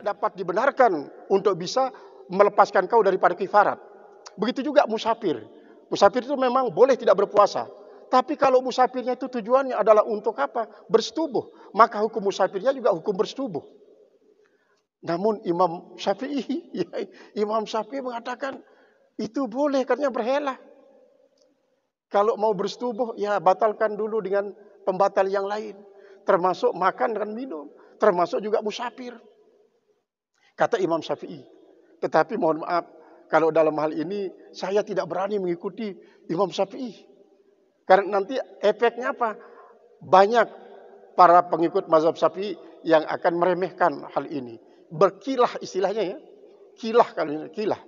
dapat dibenarkan untuk bisa melepaskan kau daripada kifarat. Begitu juga musafir. Musafir itu memang boleh tidak berpuasa. Tapi kalau musafirnya itu tujuannya adalah untuk apa? Bersetubuh. Maka hukum musafirnya juga hukum bersetubuh. Namun Imam Syafi'i mengatakan itu boleh katanya berhelah. Kalau mau bersetubuh ya batalkan dulu dengan pembatal yang lain. Termasuk makan dan minum. Termasuk juga musafir. Kata Imam Syafi'i. Tetapi mohon maaf, kalau dalam hal ini saya tidak berani mengikuti Imam Syafi'i. Karena nanti efeknya apa? Banyak para pengikut mazhab Syafi'i yang akan meremehkan hal ini. Berkilah istilahnya ya. Kilah kali ini, kilah.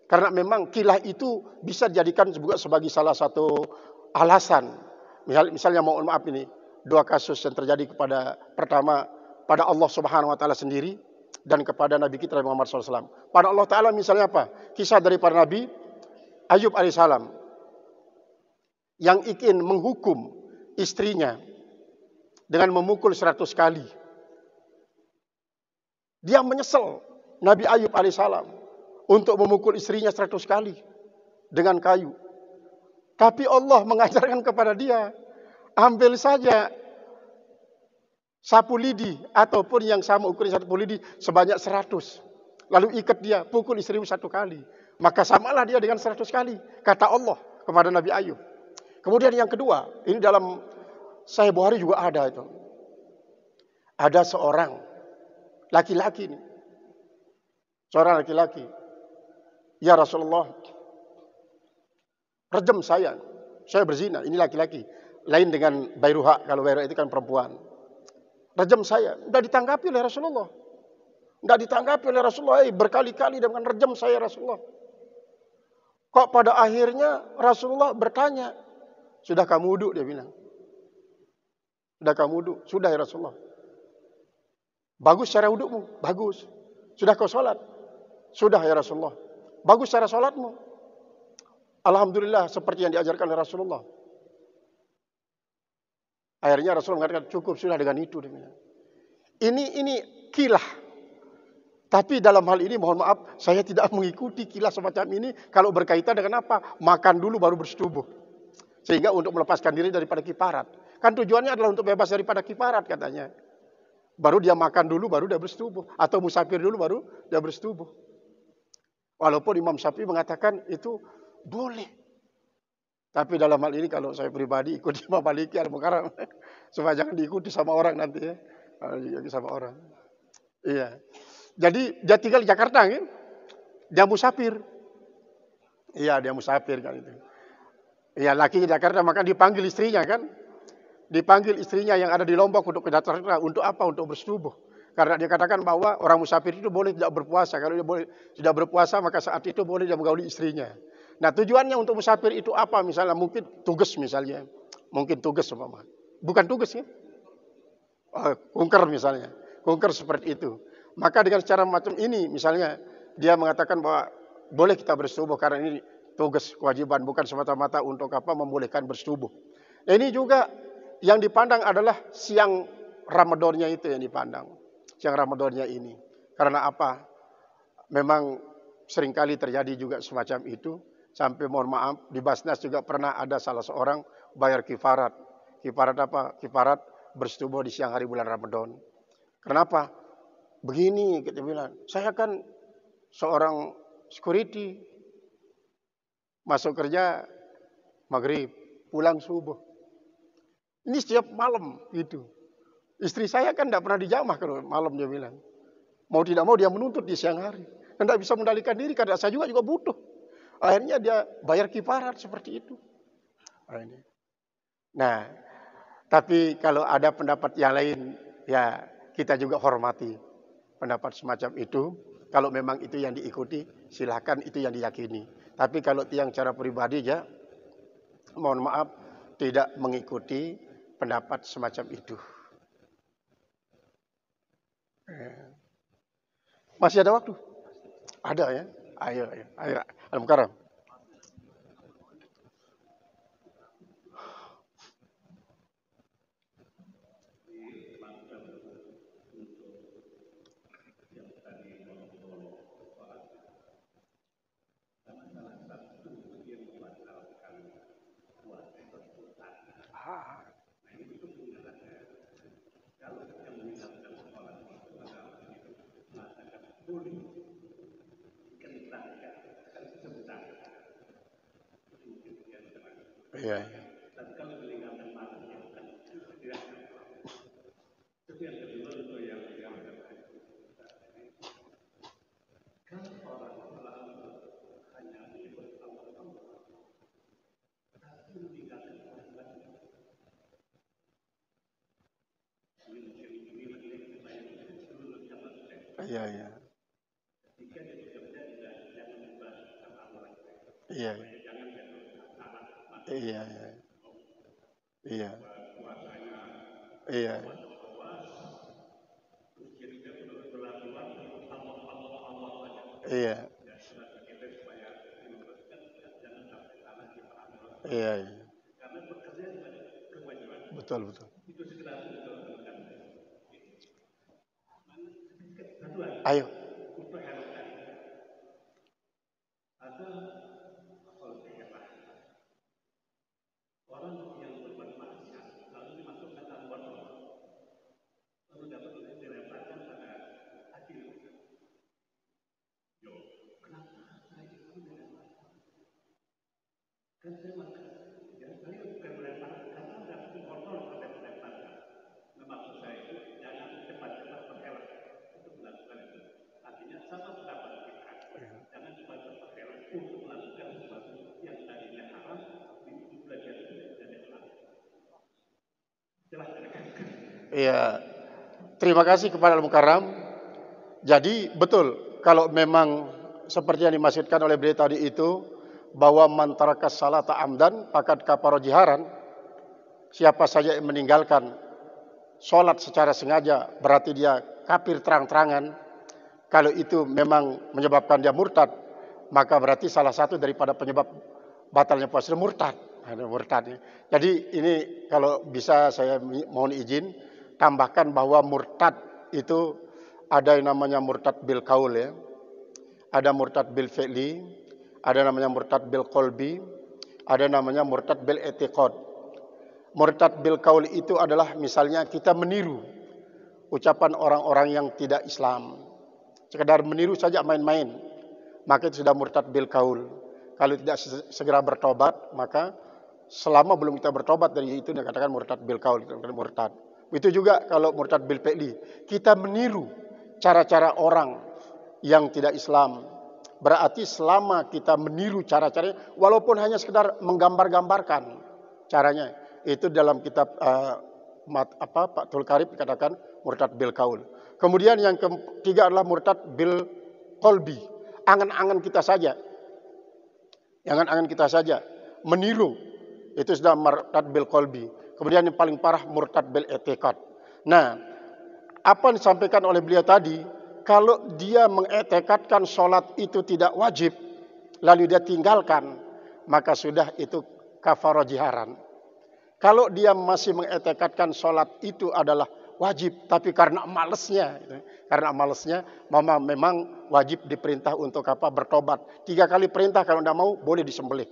Karena memang kilah itu bisa dijadikan juga sebagai salah satu alasan. Misalnya mohon maaf ini, dua kasus yang terjadi kepada pertama pada Allah Subhanahu wa taala sendiri dan kepada Nabi kita Muhammad SAW. Pada Allah Ta'ala misalnya apa? Kisah dari para Nabi Ayub alaihissalam yang ingin menghukum istrinya dengan memukul 100 kali. Dia menyesal Nabi Ayub alaihissalam untuk memukul istrinya 100 kali dengan kayu. Tapi Allah mengajarkan kepada dia, ambil saja sapu lidi ataupun yang sama ukuran sapu lidi sebanyak 100. Lalu ikat dia, pukul istrimu 1 kali. Maka samalah dia dengan 100 kali. Kata Allah kepada Nabi Ayub. Kemudian yang kedua, ini dalam Sahih Bukhari juga ada itu. Ada seorang laki-laki ini. Seorang laki-laki. Ya Rasulullah, rejam saya berzina. Ini laki-laki. Lain dengan Bayruha. Kalau Bayruha itu kan perempuan. Rejam saya. Tidak ditanggapi oleh Rasulullah. Tidak ditanggapi oleh Rasulullah. Berkali-kali dengan rejam saya Rasulullah. Kok pada akhirnya Rasulullah bertanya, sudah kamu wudhu? Dia bilang. Sudah kamu wudhu? Sudah ya Rasulullah. Bagus cara wudhumu? Bagus. Sudah kau sholat? Sudah ya Rasulullah. Bagus cara sholatmu? Alhamdulillah seperti yang diajarkan oleh Rasulullah. Akhirnya Rasulullah mengatakan cukup sudah dengan itu. Dia bilang. Ini kilah. Tapi dalam hal ini mohon maaf saya tidak mengikuti kilah semacam ini kalau berkaitan dengan apa? Makan dulu baru bersetubuh. Sehingga untuk melepaskan diri daripada kifarat. Kan tujuannya adalah untuk bebas daripada kifarat katanya. Baru dia makan dulu baru dia bersetubuh. Atau musafir dulu baru dia bersetubuh. Walaupun Imam Syafi'i mengatakan itu boleh. Tapi dalam hal ini kalau saya pribadi ikut Imam Maliki al-Mukarram. Supaya jangan diikuti sama orang nanti ya. Sama orang. Iya. Jadi dia tinggal di Jakarta kan. Dia musafir. Iya dia musafir kan itu. Ya laki di Jakarta maka dipanggil istrinya kan. Dipanggil istrinya yang ada di Lombok untuk ke Jakarta. Untuk apa? Untuk bersetubuh. Karena dia katakan bahwa orang musafir itu boleh tidak berpuasa. Kalau dia boleh tidak berpuasa maka saat itu boleh dia menggauli istrinya. Nah tujuannya untuk musafir itu apa? Misalnya mungkin tugas misalnya. Mungkin tugas umpama. Bukan tugas ya. Kunker misalnya. Kunker seperti itu. Maka dengan cara macam ini misalnya. Dia mengatakan bahwa boleh kita bersetubuh karena ini tugas kewajiban bukan semata-mata untuk apa membolehkan bersetubuh. Ini juga yang dipandang adalah siang Ramadannya itu yang dipandang. Siang Ramadannya ini. Karena apa? Memang seringkali terjadi juga semacam itu. Sampai mohon maaf di Basnas juga pernah ada salah seorang bayar kifarat. Kifarat apa? Kifarat bersetubuh di siang hari bulan Ramadan. Kenapa? Begini kita bilang. Saya kan seorang security. Masuk kerja maghrib, pulang subuh. Ini setiap malam gitu. Istri saya kan tidak pernah dijamah kalau malam dia bilang. Mau tidak mau dia menuntut di siang hari. Tidak bisa mengendalikan diri karena saya juga butuh. Akhirnya dia bayar kifarat seperti itu. Nah, tapi kalau ada pendapat yang lain, ya kita juga hormati pendapat semacam itu. Kalau memang itu yang diikuti, silakan itu yang diyakini. Tapi kalau tiang cara pribadi ya, mohon maaf, tidak mengikuti pendapat semacam itu. Masih ada waktu? Ada ya? Ayo. Al-Mukarram. Iya. Iya, iya. Iya. Iya, iya. Iya. Iya. Iya. Iya, iya. Betul, betul. Ayo. Iya. Terima kasih kepada Al-Mukarram. Jadi betul, kalau memang seperti yang dimaksudkan oleh beliau tadi itu, bahwa man taraka salata amdan faqad kafara jiharan, siapa saja yang meninggalkan sholat secara sengaja berarti dia kafir terang-terangan. Kalau itu memang menyebabkan dia murtad, maka berarti salah satu daripada penyebab batalnya puasa murtad. Ada murtad. Jadi ini kalau bisa saya mohon izin tambahkan bahwa murtad itu ada yang namanya murtad bil qaul ya. Ada murtad bil fi'li, ada namanya murtad bil qalbi, ada namanya murtad bil i'tiqad. Murtad bil qaul itu adalah misalnya kita meniru ucapan orang-orang yang tidak Islam. Sekedar meniru saja main-main, maka itu sudah murtad bil qaul. Kalau tidak segera bertobat, maka selama belum kita bertobat dari itu dikatakan murtad bil qaul, murtad. Itu juga kalau murtad bil fi'li, kita meniru cara-cara orang yang tidak Islam. Berarti selama kita meniru cara-caranya, walaupun hanya sekedar menggambar-gambarkan caranya, itu dalam kitab Fathul Qarib dikatakan murtad bil qaul. Kemudian yang ketiga adalah murtad bil qalbi. Angan-angan kita saja. Angan-angan kita saja meniru. Itu sudah murtad bil qalbi. Kemudian yang paling parah murtad bil i'tiqad. Nah, apa yang disampaikan oleh beliau tadi, kalau dia mengiktikadkan sholat itu tidak wajib, lalu dia tinggalkan, maka sudah itu kafarah jiharan. Kalau dia masih mengiktikadkan sholat itu adalah wajib, tapi karena malesnya, memang wajib diperintah untuk apa? Bertobat. 3 kali perintah, kalau tidak mau boleh disembelih.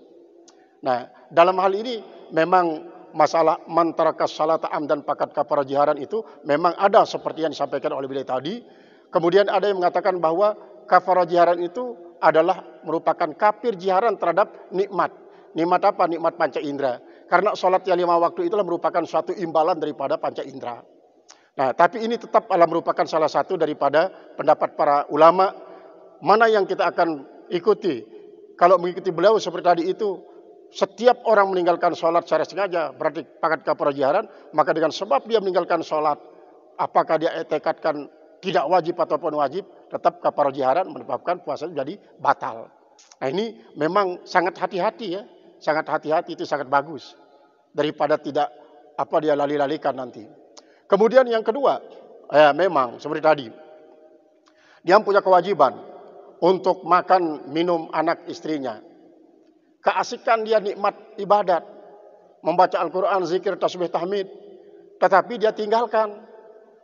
Nah, dalam hal ini memang masalah man taraka salata amdan faqad kafara jiharan itu memang ada seperti yang disampaikan oleh beliau tadi. Kemudian ada yang mengatakan bahwa kafara jiharan itu adalah merupakan kafir jiharan terhadap nikmat. Nikmat apa? Nikmat panca indera. Karena sholat yang 5 waktu itulah merupakan suatu imbalan daripada panca indera. Nah, tapi ini tetap adalah merupakan salah satu daripada pendapat para ulama. Mana yang kita akan ikuti? Kalau mengikuti beliau seperti tadi itu, setiap orang meninggalkan sholat secara sengaja berarti faqad kafara jiharan, maka dengan sebab dia meninggalkan sholat, apakah dia i'tikadkan tidak wajib ataupun wajib, tetap kafara jiharan menyebabkan puasanya jadi batal. Nah, ini memang sangat hati-hati ya, sangat hati-hati, itu sangat bagus daripada tidak dia lali-lalikan nanti. Kemudian yang kedua, memang seperti tadi, dia punya kewajiban untuk makan minum anak istrinya. Keasikan dia nikmat ibadat, membaca Al-Quran, zikir, tasbih, tahmid, tetapi dia tinggalkan.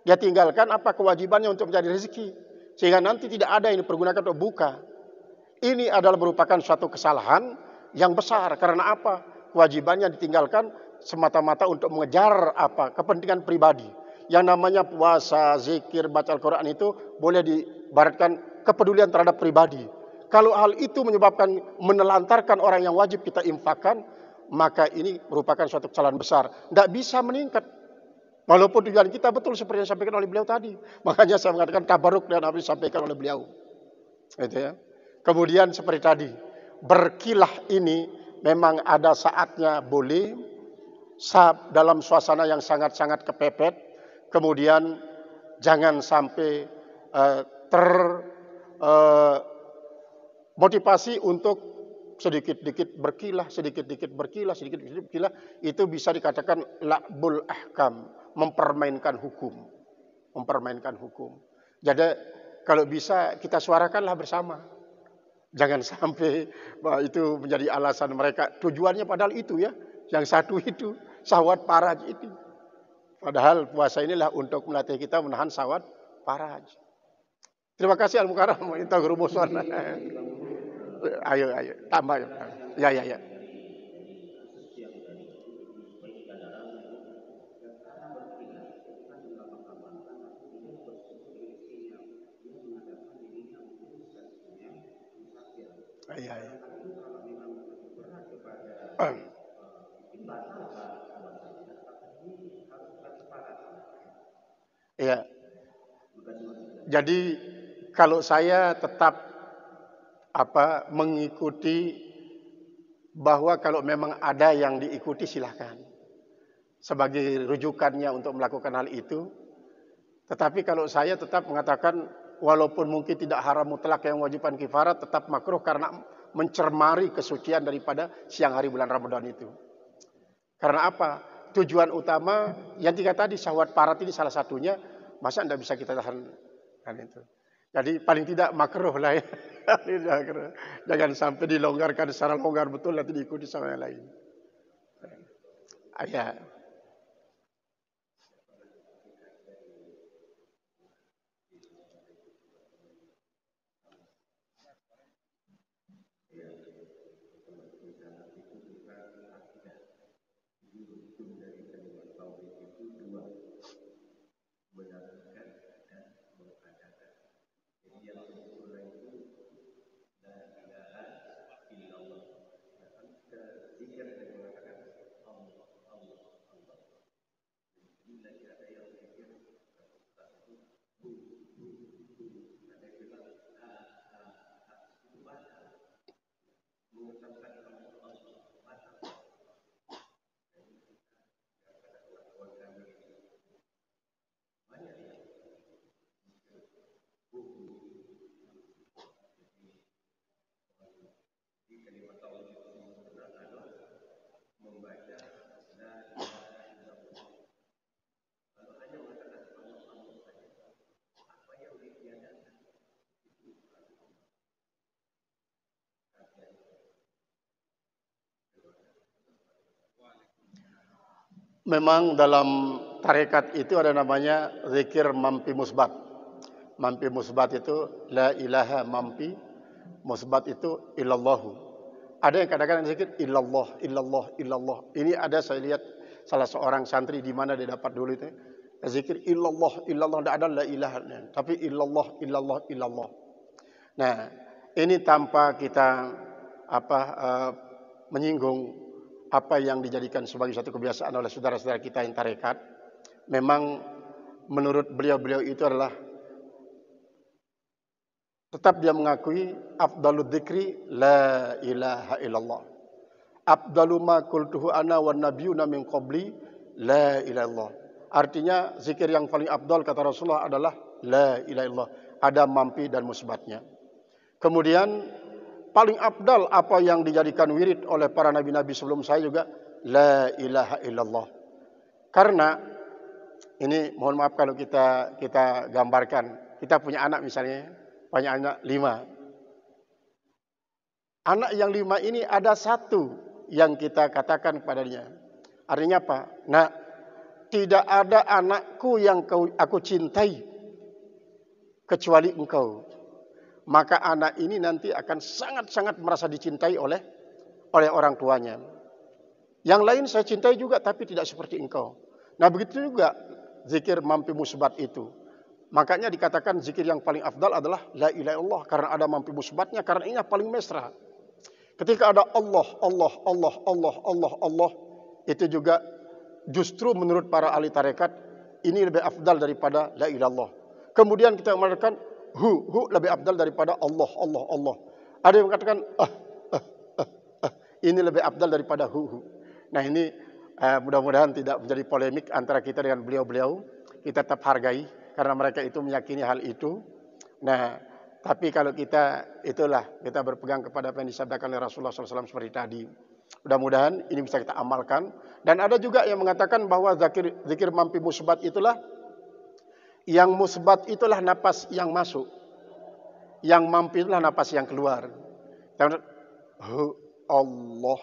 Dia tinggalkan apa kewajibannya untuk mencari rezeki, sehingga nanti tidak ada yang dipergunakan untuk buka. Ini adalah merupakan suatu kesalahan yang besar. Karena apa? Kewajibannya ditinggalkan semata-mata untuk mengejar kepentingan pribadi. Yang namanya puasa, zikir, baca Al-Quran itu boleh diibaratkan kepedulian terhadap pribadi. Kalau hal itu menyebabkan menelantarkan orang yang wajib kita infakkan, maka ini merupakan suatu kesalahan besar. Tidak bisa meningkat. Walaupun tujuan kita betul seperti yang disampaikan oleh beliau tadi. Makanya saya mengatakan tabaruk dengan apa yang disampaikan oleh beliau. Gitu ya. Kemudian seperti tadi, berkilah ini memang ada saatnya boleh dalam suasana yang sangat-sangat kepepet. Kemudian jangan sampai termotivasi untuk sedikit-sedikit berkilah, sedikit-sedikit berkilah, sedikit-sedikit berkilah. Itu bisa dikatakan la'bul ahkam, mempermainkan hukum. Mempermainkan hukum. Jadi kalau bisa kita suarakanlah bersama. Jangan sampai itu menjadi alasan mereka. Tujuannya padahal itu ya. Yang satu itu, syahwat faraj itu. Padahal puasa inilah untuk melatih kita menahan syahwat faraj. Terima kasih Al-Mukarram. Kita gerumusan. Ayo, tambah. Ya. Iya. Iya. Jadi kalau saya tetap mengikuti bahwa kalau memang ada yang diikuti silahkan. Sebagai rujukannya untuk melakukan hal itu. Tetapi kalau saya tetap mengatakan walaupun mungkin tidak haram mutlak yang wajiban kifarat, tetap makruh karena mencermari kesucian daripada siang hari bulan Ramadan itu. Karena apa? Tujuan utama yang tiga tadi, syahwat faraj ini salah satunya, masa tidak bisa kita tahan kan itu. Jadi paling tidak makruh lah ya. Jangan sampai dilonggarkan secara longgar betul nanti diikuti sama yang lain. Ya. Memang dalam tarekat itu ada namanya zikir mampi musbat. Mampi musbat itu la ilaha mampi, musbat itu illallahu. Ada yang kadang-kadang zikir illallah, illallah, illallah. Ini ada saya lihat salah seorang santri di mana dia dapat dulu itu. Zikir illallah, illallah, tidak ada la ilaha. Tapi illallah, illallah, illallah. Nah, ini tanpa kita menyinggung apa yang dijadikan sebagai satu kebiasaan oleh saudara-saudara kita yang tarekat. Memang menurut beliau-beliau itu adalah tetap dia mengakui afdalud dzikri la ilaha illallah. Afdalu ma qultuhu ana wan nabiyuna min qabli la ilaha illallah. Artinya zikir yang paling afdal kata Rasulullah adalah la ilaha illallah. Ada mampi dan musbatnya. Kemudian paling afdal apa yang dijadikan wirid oleh para nabi-nabi sebelum saya juga la ilaha illallah. Karena ini mohon maaf kalau kita gambarkan, kita punya anak misalnya, punya anak 5. Anak yang 5 ini ada satu yang kita katakan kepadanya. Artinya apa? Nah, tidak ada anakku yang aku cintai kecuali engkau. Maka anak ini nanti akan sangat-sangat merasa dicintai oleh orang tuanya. Yang lain saya cintai juga tapi tidak seperti engkau. Nah begitu juga zikir mampi musbat itu. Makanya dikatakan zikir yang paling afdal adalah la ilaha illallah. Karena ada mampi musbatnya, karena ini yang paling mesra. Ketika ada Allah, Allah, Allah, Allah, Allah, Allah, itu juga justru menurut para ahli tarekat ini lebih afdal daripada la ilaha illallah. Kemudian kita mengatakan hu lebih afdal daripada Allah, Allah, Allah. Ada yang mengatakan ini lebih afdal daripada hu. Nah ini mudah-mudahan tidak menjadi polemik antara kita dengan beliau-beliau. Kita tetap hargai karena mereka itu meyakini hal itu. Nah, tapi kalau kita kita berpegang kepada apa yang disabdakan oleh Rasulullah SAW seperti tadi. Mudah-mudahan ini bisa kita amalkan. Dan ada juga yang mengatakan bahwa zikir mampi musbat itulah, yang musbat itulah napas yang masuk, yang mampi itulah napas yang keluar. Hu Allah,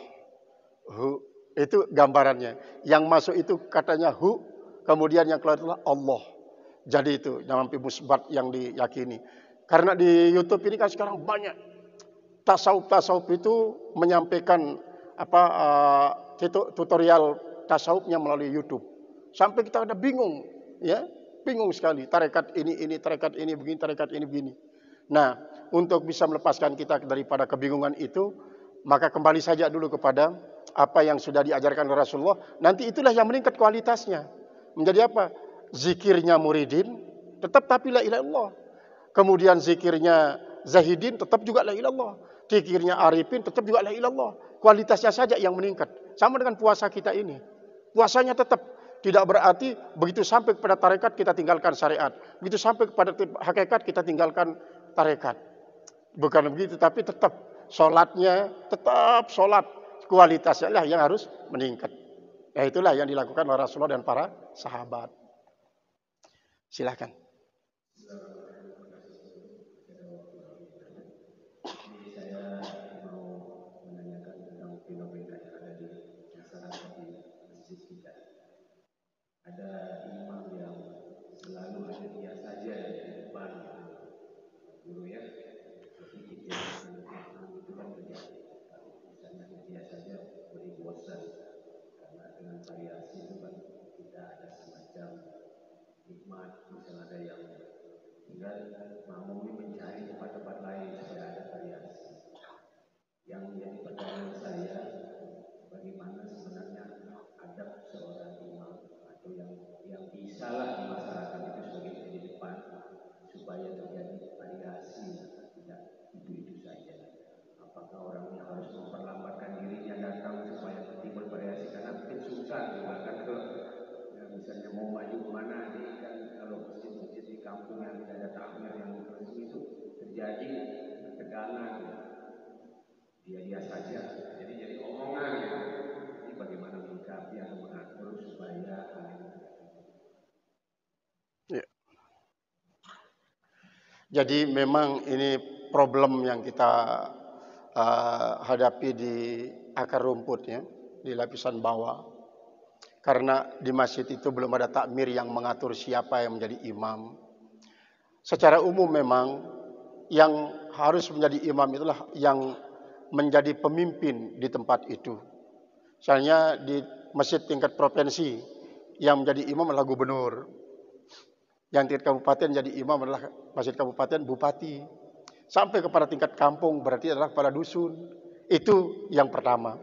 hu itu gambarannya. Yang masuk itu katanya hu, kemudian yang keluar itulah Allah. Jadi itu yang mampi musbat yang diyakini. Karena di YouTube ini kan sekarang banyak tasawuf itu menyampaikan tutorial tasawufnya melalui YouTube. Sampai kita ada bingung, ya, bingung sekali. Tarekat ini, tarekat ini begini, tarekat ini begini. Nah, untuk bisa melepaskan kita daripada kebingungan itu, maka kembali saja dulu kepada apa yang sudah diajarkan oleh Rasulullah. Nanti itulah yang meningkat kualitasnya. Menjadi apa? Zikirnya muridin tetap tapi la ilaha illallah. Kemudian zikirnya zahidin tetap juga la ilaha illallah. Zikirnya arifin tetap juga la ilaha illallah. Kualitasnya saja yang meningkat. Sama dengan puasa kita ini. Puasanya tetap tidak berarti begitu sampai kepada tarekat kita tinggalkan syariat. Begitu sampai kepada hakikat kita tinggalkan tarekat. Bukan begitu, tapi tetap sholatnya tetap sholat. Kualitasnya lah yang harus meningkat. Ya itulah yang dilakukan oleh Rasulullah dan para sahabat. Silakan. Ada imam yang selalu ada dia saja di depan guru ya, tapi dia itu kan misalnya dia saja beri bosan karena dengan variasi itu kan kita ada semacam nikmat. Misalnya ada yang tinggal mau mencari tempat-tempat lain supaya ada variasi. Yang menjadi pertanyaan saya, bagaimana sebenarnya adab seorang imam atau yang bisa lah di masyarakat itu sebagai di depan supaya terjadi variasi, tidak itu saja. Apakah orangnya harus memperlambatkan dirinya datang supaya timbul variasi, karena mungkin susah juga kan kalau misalnya mau maju kemana nih kan, kalau masjid-masjid di kampung yang tidak ada takmir yang resmi itu terjadi ketegangan, dia saja jadi omongan gitu. Ini bagaimana menyikapi atau mengatur supaya Ya. Jadi memang ini problem yang kita hadapi di akar rumputnya, di lapisan bawah. Karena di masjid itu belum ada takmir yang mengatur siapa yang menjadi imam. Secara umum memang yang harus menjadi imam itulah yang menjadi pemimpin di tempat itu. Misalnya di masjid tingkat provinsi yang menjadi imam adalah gubernur. Yang tingkat kabupaten jadi imam adalah masjid kabupaten bupati. Sampai kepada tingkat kampung berarti adalah kepala dusun. Itu yang pertama.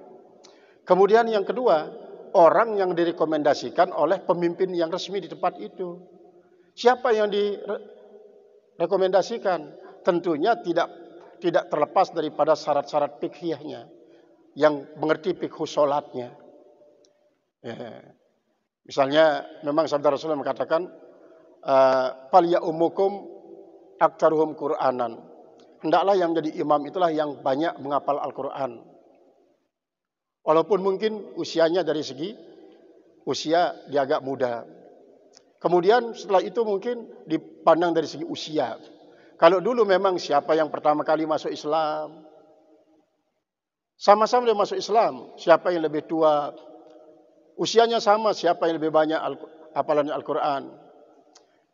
Kemudian yang kedua, orang yang direkomendasikan oleh pemimpin yang resmi di tempat itu. Siapa yang direkomendasikan? Tentunya tidak terlepas daripada syarat-syarat fikhiyahnya, yang mengerti fikih sholatnya. Ya. Misalnya memang sabda Rasulullah mengatakan, fal ya umukum aktsaruhum Qur'anan. Hendaklah yang menjadi imam itulah yang banyak menghafal Al-Quran. Walaupun mungkin usianya dari segi usia dia agak muda. Kemudian setelah itu mungkin dipandang dari segi usia. Kalau dulu memang siapa yang pertama kali masuk Islam, sama-sama dia masuk Islam. Siapa yang lebih tua, usianya sama, siapa yang lebih banyak hafalannya Al-Quran.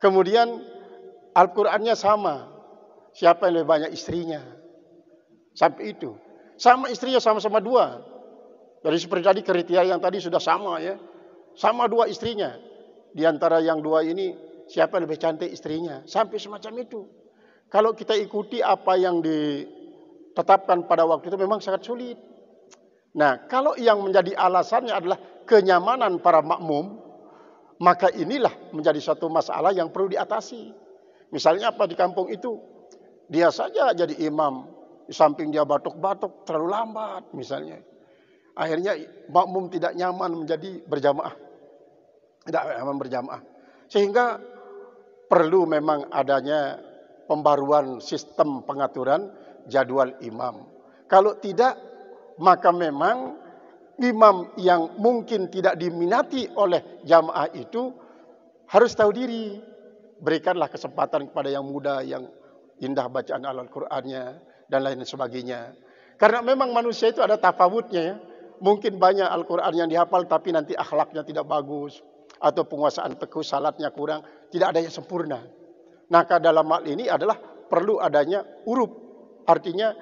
Kemudian Al-Qurannya sama, siapa yang lebih banyak istrinya. Sampai itu. Sama istrinya sama-sama dua. Jadi seperti tadi kriteria yang tadi sudah sama ya. Sama dua istrinya. Di antara yang dua ini siapa yang lebih cantik istrinya. Sampai semacam itu. Kalau kita ikuti apa yang ditetapkan pada waktu itu memang sangat sulit. Nah, kalau yang menjadi alasannya adalah kenyamanan para makmum, maka inilah menjadi suatu masalah yang perlu diatasi. Misalnya apa di kampung itu, dia saja jadi imam, di samping dia batuk-batuk terlalu lambat misalnya. Akhirnya makmum tidak nyaman menjadi berjamaah. Tidak nyaman berjamaah. Sehingga perlu memang adanya pembaruan sistem pengaturan jadwal imam. Kalau tidak, maka memang imam yang mungkin tidak diminati oleh jamaah itu harus tahu diri. Berikanlah kesempatan kepada yang muda, yang indah bacaan Al-Qur'annya dan lain sebagainya. Karena memang manusia itu ada tafawutnya ya. Mungkin banyak Al-Quran yang dihafal tapi nanti akhlaknya tidak bagus. Atau penguasaan fiqh salatnya kurang. Tidak ada yang sempurna. Maka dalam hal ini adalah perlu adanya uruf. Artinya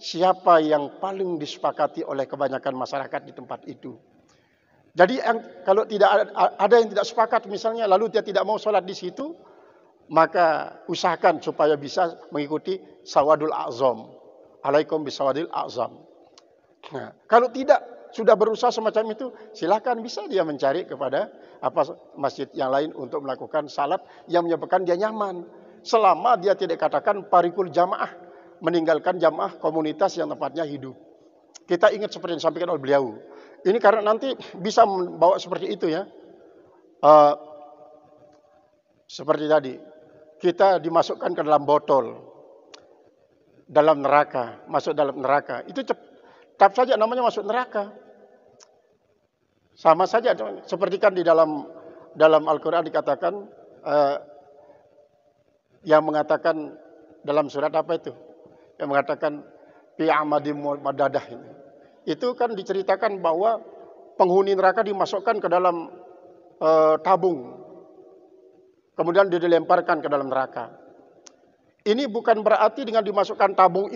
siapa yang paling disepakati oleh kebanyakan masyarakat di tempat itu. Jadi kalau tidak ada yang tidak sepakat misalnya lalu dia tidak mau sholat di situ, maka usahakan supaya bisa mengikuti sawadul a'zam. Alaikum bisawadil a'zam. Nah, kalau tidak sudah berusaha semacam itu, silakan bisa dia mencari kepada masjid yang lain untuk melakukan salat yang menyebabkan dia nyaman. Selama dia tidak katakan parikul jamaah, meninggalkan jamaah komunitas yang tempatnya hidup. Kita ingat seperti yang disampaikan oleh beliau. Ini karena nanti bisa membawa seperti itu ya. Seperti tadi, kita dimasukkan ke dalam botol, dalam neraka, masuk dalam neraka. Itu tetap saja namanya masuk neraka. Sama saja seperti kan di dalam Al-Quran dikatakan yang mengatakan dalam surat apa itu? Yang mengatakan fi amadim madadah ini. Itu kan diceritakan bahwa penghuni neraka dimasukkan ke dalam tabung. Kemudian dia dilemparkan ke dalam neraka. Ini bukan berarti dengan dimasukkan tabung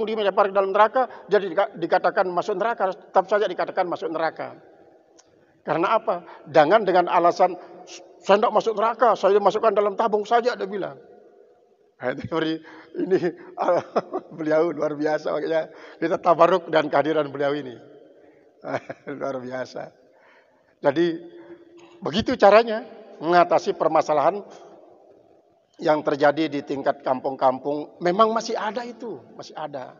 dilempar ke dalam neraka, jadi dikatakan masuk neraka, tetap saja dikatakan masuk neraka. Karena apa? Jangan dengan alasan, saya tidak masuk neraka, saya dimasukkan dalam tabung saja, dia bilang. Ini beliau luar biasa, makanya kita tabaruk dan kehadiran beliau ini. Luar biasa. Jadi, begitu caranya mengatasi permasalahan yang terjadi di tingkat kampung-kampung. Memang masih ada itu, masih ada.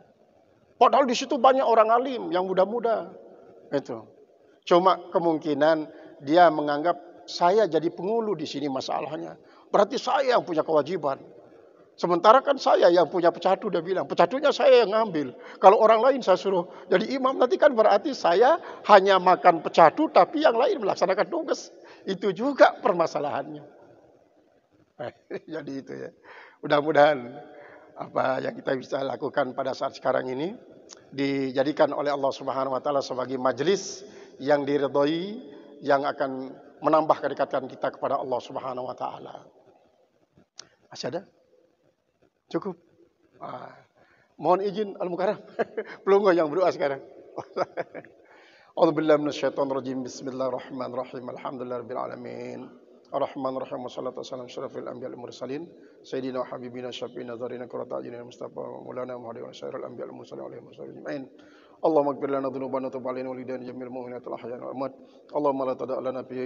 Padahal di situ banyak orang alim yang muda-muda. Itu. Cuma kemungkinan dia menganggap saya jadi pengulu di sini masalahnya. Berarti saya yang punya kewajiban. Sementara kan saya yang punya pecatu, dia bilang. Pecatunya saya yang ngambil. Kalau orang lain saya suruh jadi imam, nanti kan berarti saya hanya makan pecatu, tapi yang lain melaksanakan tugas. Itu juga permasalahannya. Jadi itu ya. Mudah-mudahan apa yang kita bisa lakukan pada saat sekarang ini dijadikan oleh Allah Subhanahu wa taala sebagai majelis yang diridhoi, yang akan menambah kedekatan kita kepada Allah Subhanahu wa taala. Masih ada? Cukup. Mohon izin Al-Mukarram. Pelunggu yang berdoa sekarang. A'udzubillahi minasyaitonir rajim. Bismillahirrahmanirrahim. Alhamdulillahirabbil alamin. Ar-Rahman-Ar-Rahim. Wassalatu wassalamu syarafil anbiya wal mursalin sayyidina wa habibina syafiina dzarina qurrata a'yunina mustafa maulana muhammadin wa sayyidil anbiya wal mursalin alaihi wasallam ajma'in. Allahumma ighfir lana dhunubana wa tub 'alaina wa lidana jamil mu'minat al ahya wal amwat. Allahumma la tada' lana fi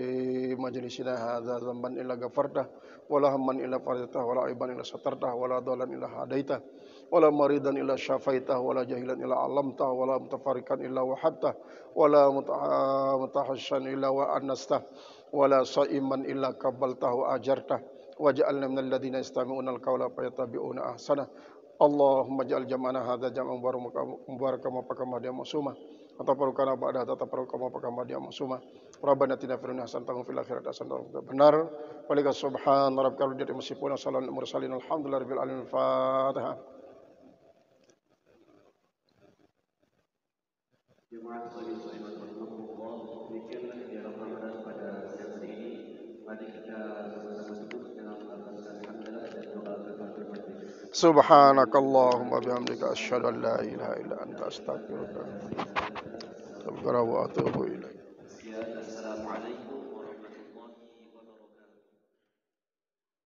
majlisina hadza dhanban illa ghafartah wa la hamman illa farajahtah wa la aiban illa satartah wa la dhalan illa hadaitah wa la maridan illa syafaitah wa la jahilan illa 'allamtah wa la mutafarriqan illa wahattah wa la mutahassan illa wa anastah wala sa'iman illa qabaltahu ajartah waj'alna minal ladzina yastami'una al-qawla fayattabi'una ahsana. Allahumma ja'al jam'ana hadza jam'an mubarakan wa faqama masuma atafarukana ba'da tatafarukama faqama masuma. Rabbana atina fid dunya hasanatan wa fil akhirati hasanatan benar walika subhan rabbikal izzati masifun salamun mursalin alhamdulillahi rabbil alamin. Fatihah. Subhanakallahumma bihamdika asyhadu an la ilaha illa anta astaghfiruka wa atubu ilaik.